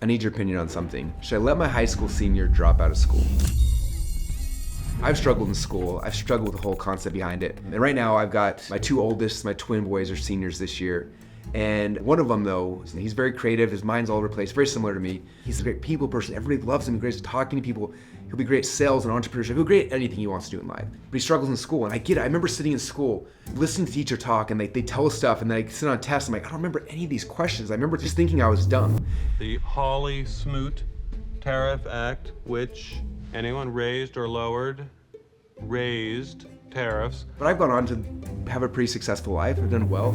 need your opinion on something. Should I let my high school senior drop out of school? I've struggled in school. I've struggled with the whole concept behind it. And right now I've got my two oldest, my twin boys are seniors this year. And one of them though, he's very creative, his mind's all over the place, very similar to me. He's a great people person, everybody loves him, he's great at talking to people. He'll be great at sales and entrepreneurship, he'll be great at anything he wants to do in life. But he struggles in school, and I get it. I remember sitting in school, listening to teacher talk, and they tell us stuff, and then I sit on tests, I'm like, I don't remember any of these questions. I remember just thinking I was dumb. The Hawley-Smoot Tariff Act, which anyone raised or lowered, raised tariffs. But I've gone on to have a pretty successful life, I've done well.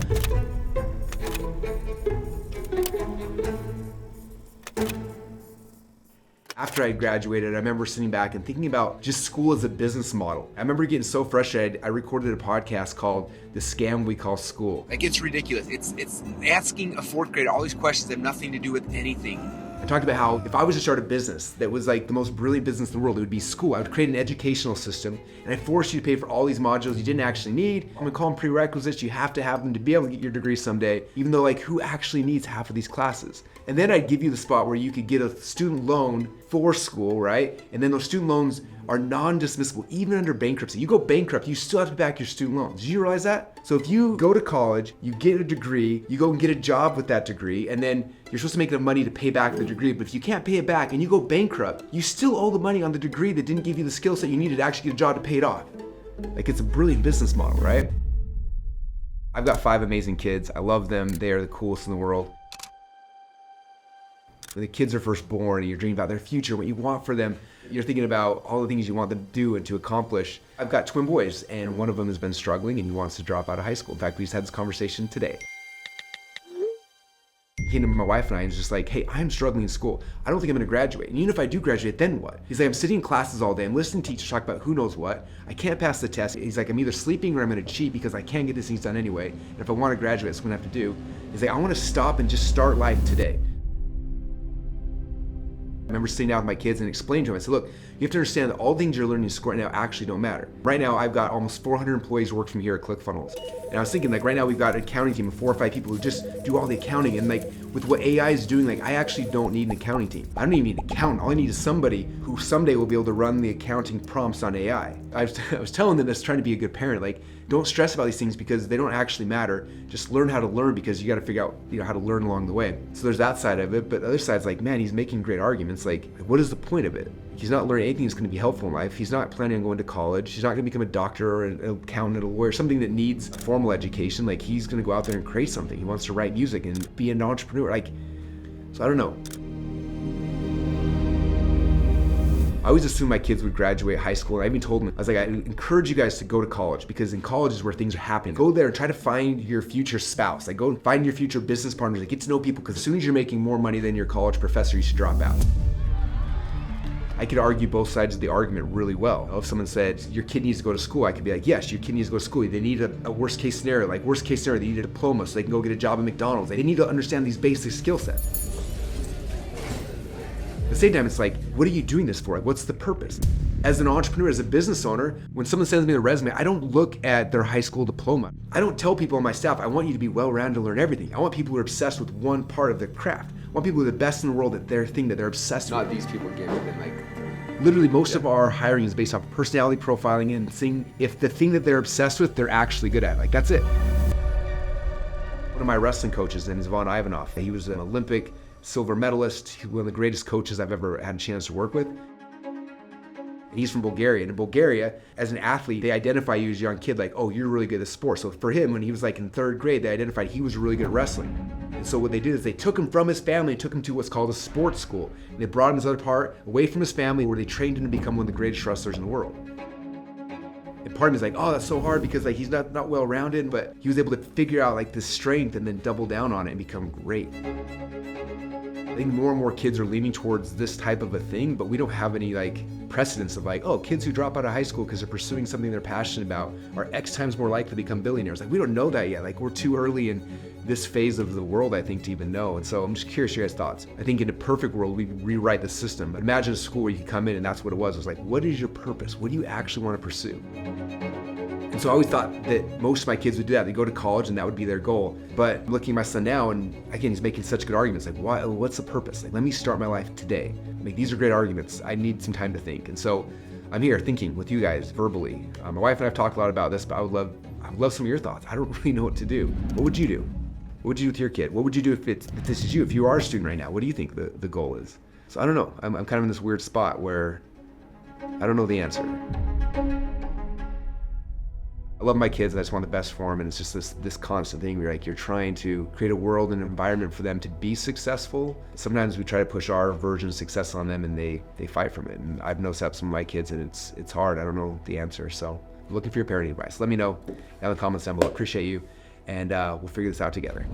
After I graduated, I remember sitting back and thinking about just school as a business model. I remember getting so frustrated, I recorded a podcast called The Scam We Call School. Like, it's ridiculous. It's asking a fourth grader all these questions that have nothing to do with anything. I talked about how if I was to start a business that was like the most brilliant business in the world, it would be school. I would create an educational system, and I'd force you to pay for all these modules you didn't actually need. I'm gonna call them prerequisites. You have to have them to be able to get your degree someday, even though like who actually needs half of these classes? And then I'd give you the spot where you could get a student loan for school, right? And then those student loans are non-dismissible, even under bankruptcy. You go bankrupt, you still have to pay back your student loans. Did you realize that? So if you go to college, you get a degree, you go and get a job with that degree, and then you're supposed to make enough money to pay back the degree, but if you can't pay it back and you go bankrupt, you still owe the money on the degree that didn't give you the skill set you needed to actually get a job to pay it off. Like, it's a brilliant business model, right? I've got 5 amazing kids. I love them. They are the coolest in the world. When the kids are first born and you're dreaming about their future, what you want for them, you're thinking about all the things you want them to do and to accomplish. I've got twin boys, and one of them has been struggling and he wants to drop out of high school. In fact, we just had this conversation today. He came to my wife and I and was just like, hey, I'm struggling in school. I don't think I'm gonna graduate. And even if I do graduate, then what? He's like, I'm sitting in classes all day. I'm listening to teachers talk about who knows what. I can't pass the test. He's like, I'm either sleeping or I'm gonna cheat because I can't get these things done anyway. And if I wanna graduate, that's what I'm gonna have to do. He's like, I wanna stop and just start life today. I remember sitting down with my kids and explaining to them, I said, look, you have to understand that all the things you're learning in school right now actually don't matter. Right now, I've got almost 400 employees who work from here at ClickFunnels. And I was thinking, like, right now we've got an accounting team of 4 or 5 people who just do all the accounting. And like, with what AI is doing, like, I actually don't need an accounting team. I don't even need an accountant. All I need is somebody who someday will be able to run the accounting prompts on AI. I was telling them this, trying to be a good parent, like, don't stress about these things because they don't actually matter. Just learn how to learn, because you got to figure out, how to learn along the way. So there's that side of it, but the other side's like, man, he's making great arguments. Like, what is the point of it? He's not learning anything that's going to be helpful in life. He's not planning on going to college. He's not going to become a doctor or an accountant, a lawyer, something that needs formal education. Like, he's going to go out there and create something. He wants to write music and be an entrepreneur. Like, so I don't know. I always assumed my kids would graduate high school, and I even told them, I was like, I encourage you guys to go to college, because in college is where things are happening. Go there and try to find your future spouse. Like, go and find your future business partners. Like, get to know people, because as soon as you're making more money than your college professor, you should drop out. I could argue both sides of the argument really well. If someone said, your kid needs to go to school, I could be like, yes, your kid needs to go to school. They need a worst case scenario. Like, worst case scenario, they need a diploma so they can go get a job at McDonald's. They need to understand these basic skill sets. At the same time, it's like, what are you doing this for? Like, what's the purpose? As an entrepreneur, as a business owner, when someone sends me a resume, I don't look at their high school diploma. I don't tell people on my staff, I want you to be well-rounded to learn everything. I want people who are obsessed with one part of their craft. I want people who are the best in the world at their thing that they're obsessed with. Not these people are getting it, like, literally most of our hiring is based off of personality profiling and seeing if the thing that they're obsessed with, they're actually good at. Like, that's it. One of my wrestling coaches, and is Von Ivanov. He was an Olympic silver medalist, one of the greatest coaches I've ever had a chance to work with. And he's from Bulgaria. And in Bulgaria, as an athlete, they identify you as a young kid like, oh, you're really good at sports. So for him, when he was like in 3rd grade, they identified he was really good at wrestling. And so what they did is they took him from his family and took him to what's called a sports school. And they brought him this other part away from his family, where they trained him to become one of the greatest wrestlers in the world. And part of me is like, oh, that's so hard, because like he's not well-rounded, but he was able to figure out like this strength and then double down on it and become great. I think more and more kids are leaning towards this type of a thing, but we don't have any like precedence of like, oh, kids who drop out of high school because they're pursuing something they're passionate about are X times more likely to become billionaires. Like, we don't know that yet. Like, we're too early in this phase of the world, I think, to even know. And so I'm just curious your guys' thoughts. I think in a perfect world, we rewrite the system. But imagine a school where you could come in and that's what it was. It was like, what is your purpose? What do you actually want to pursue? And so I always thought that most of my kids would do that. They go to college and that would be their goal. But looking at my son now, and again, he's making such good arguments. Like, what's the purpose? Like, let me start my life today. Like, these are great arguments. I need some time to think. And so I'm here thinking with you guys verbally. My wife and I have talked a lot about this, but I would love some of your thoughts. I don't really know what to do. What would you do? What would you do with your kid? What would you do if this is you? If you are a student right now, what do you think the goal is? So I don't know. I'm kind of in this weird spot where I don't know the answer. I love my kids and I just want the best for them, and it's just this constant thing where you're trying to create a world and an environment for them to be successful. Sometimes we try to push our version of success on them and they fight from it. And I've noticed that with some of my kids, and it's hard. I don't know the answer. So I'm looking for your parenting advice. Let me know down in the comments down below. Appreciate you, and we'll figure this out together.